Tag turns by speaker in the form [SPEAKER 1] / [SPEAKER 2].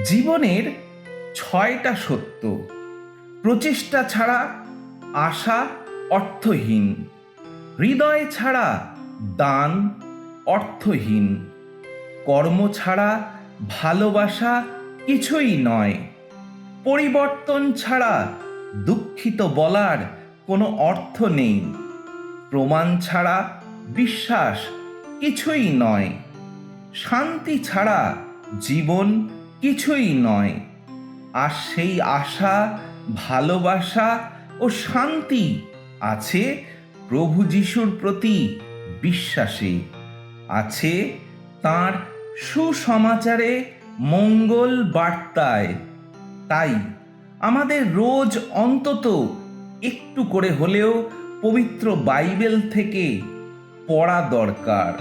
[SPEAKER 1] জীবনের ৬টা সত্য। প্রচেষ্টা ছাড়া আশা অর্থহীন, হৃদয় ছাড়া দান অর্থহীন, কর্ম ছাড়া ভালোবাসা কিছুই নয়, পরিবর্তন ছাড়া দুঃখিত বলার কোনো অর্থ নেই, প্রমাণ ছাড়া বিশ্বাস কিছুই নয়, শান্তি ছাড়া জীবন কিছুই নয়। আর সেই আশা, ভালোবাসা ও শান্তি আছে প্রভু যিশুর প্রতি বিশ্বাসে, আছে তাঁর সুসমাচারে, মঙ্গল বার্তায়। তাই আমাদের রোজ অন্তত একটু করে হলেও পবিত্র বাইবেল থেকে পড়া দরকার।